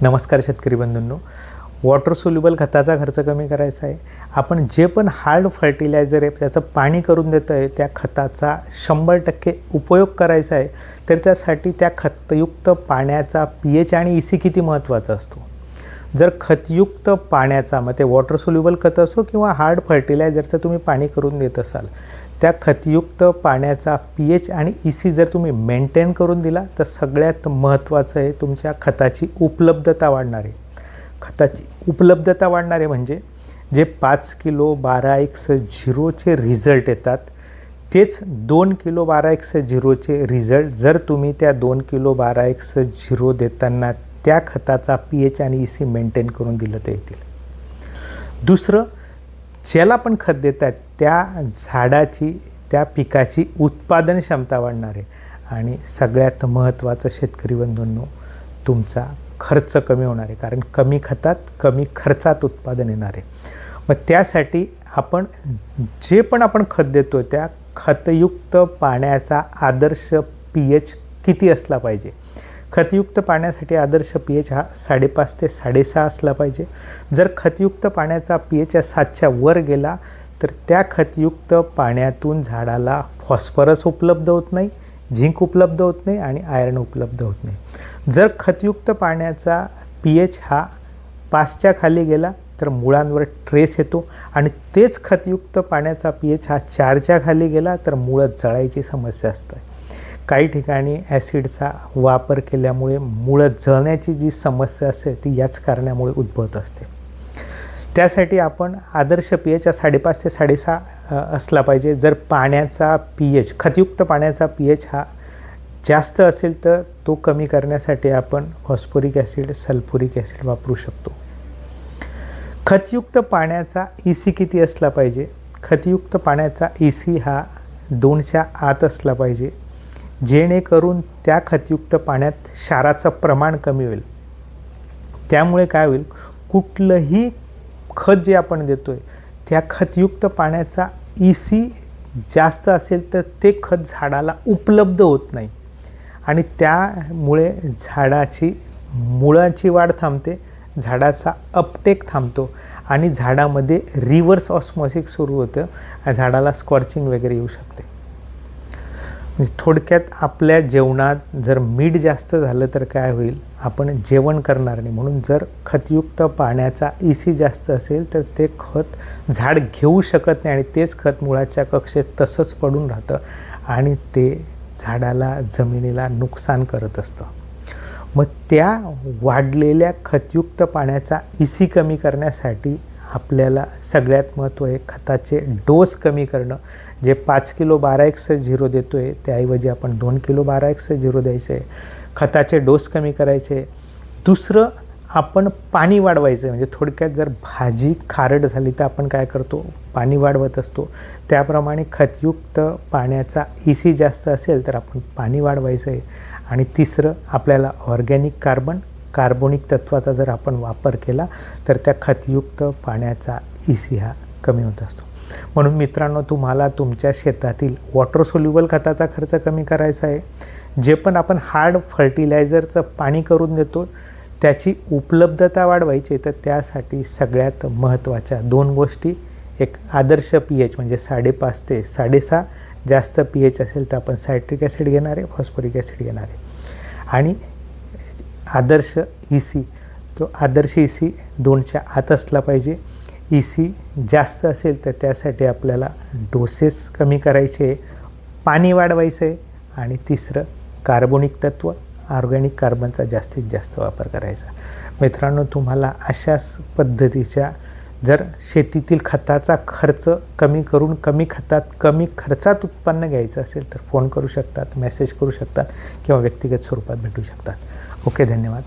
नमस्कार शेतकरी बंधूंनो, water soluble खताचा खर्च कमी करायचा आहे. आपण जे पण हार्ड फर्टिलायझर आहे त्याचं पाणी करून देतो आहे त्या खताचा 100% उपयोग करायचा आहे. तर त्यासाठी त्या खतयुक्त पाण्याचा पीएच आणि ईसी किती महत्त्वाचा असतो. जर खतयुक्त पाण्याचा मग ते वॉटर सोल्युबल खत असो किंवा हार्ड फर्टिलायझरचं तुम्ही पाणी करून देत असाल, त्या खतयुक्त पाण्याचा पीएच आणि ईसी जर तुम्ही मेंटेन करून दिला तर सगळ्यात महत्त्वाचं आहे तुमच्या खताची उपलब्धता वाढणार आहे. खताची उपलब्धता वाढणार आहे म्हणजे जे 5 किलो 12x0चे रिझल्ट येतात तेच 2 किलो 12x0चे रिझल्ट जर तुम्ही त्या 2 किलो 12x0 देताना त्या खताचा पीएच आणि ईसी मेंटेन करून दिलं तर येतील. दुसरं, ज्याला पण खत देतात त्या झाडाची त्या पिकाची उत्पादन क्षमता वाढणार आहे. आणि सगळ्यात महत्त्वाचं शेतकरी बंधूंनो, तुमचा खर्च कमी होणार आहे, कारण कमी खतात कमी खर्चात उत्पादन येणार आहे. मग त्यासाठी आपण जे पण आपण खत देतो त्या खतयुक्त पाण्याचा आदर्श पीएच किती असला पाहिजे. खतयुक्त पाण्यासाठी आदर्श पीएच हा 5.5 ते 6.5 असला पाहिजे. जर खतयुक्त पाण्याचा पीएच 7च्या वर गेला तर त्या खतयुक्त पाण्यातून झाडाला फॉस्फरस उपलब्ध होत नाही, झिंक उपलब्ध होत नाही आणि आयर्न उपलब्ध होत नाही. जर खतयुक्त पाण्याचा पीएच हा 5च्या खाली गेला तर मुळांवर ट्रेस येतो आणि तेच खतयुक्त पाण्याचा पीएच हा 4च्या खाली गेला तर मुळं जळायची समस्या असते. काही ठिकाणी ॲसिडचा वापर केल्यामुळे मुळं जळण्याची जी समस्या असते ती याच कारणामुळे उद्भवत असते. त्यासाठी आपण आदर्श पीएच 5.5 ते 6.5 असला पाहिजे. जर पाण्याचा पीएच खतयुक्त पाण्याचा पीएच हा जास्त असेल तर तो कमी करण्यासाठी आपण फॉस्फोरिक ॲसिड सल्फ्युरिक ॲसिड वापरू शकतो. खतयुक्त पाण्याचा ईसी किती असला पाहिजे. खतयुक्त पाण्याचा ईसी हा 2च्या आत असला पाहिजे, जेणेकरून त्या खतयुक्त पाण्यात क्षाराचं प्रमाण कमी होईल. त्यामुळे काय होईल, कुठलंही खत जे आपण देतो आहे त्या खतयुक्त पाण्याचा ईसी जास्त असेल तर ते खत झाडाला उपलब्ध होत नाही आणि त्यामुळे झाडाची मुळाची वाढ थांबते, झाडाचा अपटेक थांबतो आणि झाडामध्ये रिव्हर्स ऑस्मॉसिस सुरू होतं आणि झाडाला स्कॉर्चिंग वगैरे येऊ शकते. म्हणजे थोडक्यात आपल्या जेवणात जर मीठ जास्त झालं तर काय होईल, आपण जेवण करणार नाही. म्हणून जर खतयुक्त पाण्याचा ईसी जास्त असेल तर ते खत झाड घेऊ शकत नाही आणि तेच खत मुळाच्या कक्षेत तसंच पडून राहतं आणि ते झाडाला जमिनीला नुकसान करत असतं. मग त्या वाढलेल्या खतयुक्त पाण्याचा ईसी कमी करण्यासाठी आपल्याला सगळ्यात महत्त्व आहे खताचे डोस कमी करणं. जे 5 किलो 12x0 देतो आहे त्याऐवजी आपण 2 किलो 12x0 द्यायचे. खताचे डोस कमी करायचे. दुसरं, आपण पाणी वाढवायचं. म्हणजे थोडक्यात जर भाजी खारट झाली तर आपण काय करतो, पाणी वाढवत असतो. त्याप्रमाणे खतयुक्त पाण्याचा ईसी जास्त असेल तर आपण पाणी वाढवायचं आहे. आणि तिसरं, आपल्याला ऑर्गॅनिक कार्बोनिक तत्वाचा जर आपण वापर केला तर त्या खतयुक्त पाण्याचा ईसी हा कमी होत असतो. म्हणून मित्रांनो, तुम्हाला तुमच्या शेतातील वॉटर सोल्युबल खताचा खर्च कमी करायचा आहे. जे पण आपण हार्ड फर्टिलायझरचं पाणी करून देतो त्याची उपलब्धता वाढवायची तर त्यासाठी सगळ्यात महत्त्वाच्या 2 गोष्टी, एक आदर्श पीएच म्हणजे 5.5 ते 6.5. जास्त पीएच असेल तर आपण सायट्रिक ॲसिड घेणार आहे, फॉस्फोरिक ॲसिड घेणार आहे. आणि आदर्श ईसी, तो आदर्श ईसी 2च्या आत असला पाहिजे. ईसी जास्त असेल तर त्यासाठी आपल्याला डोसेस कमी करायचे, पाणी वाढवायचं आहे आणि तिसरं, कार्बोनिक तत्व ऑर्गॅनिक कार्बनचा जास्तीत जास्त वापर करायचा. मित्रांनो, तुम्हाला अशाच पद्धतीच्या जर शेतीतील खताचा खर्च कमी करून कमी खतात कमी खर्चात उत्पन्न घ्यायचं असेल तर फोन करू शकतात, मेसेज करू शकतात किंवा व्यक्तिगत स्वरूपात भेटू शकतात. ओके, धन्यवाद.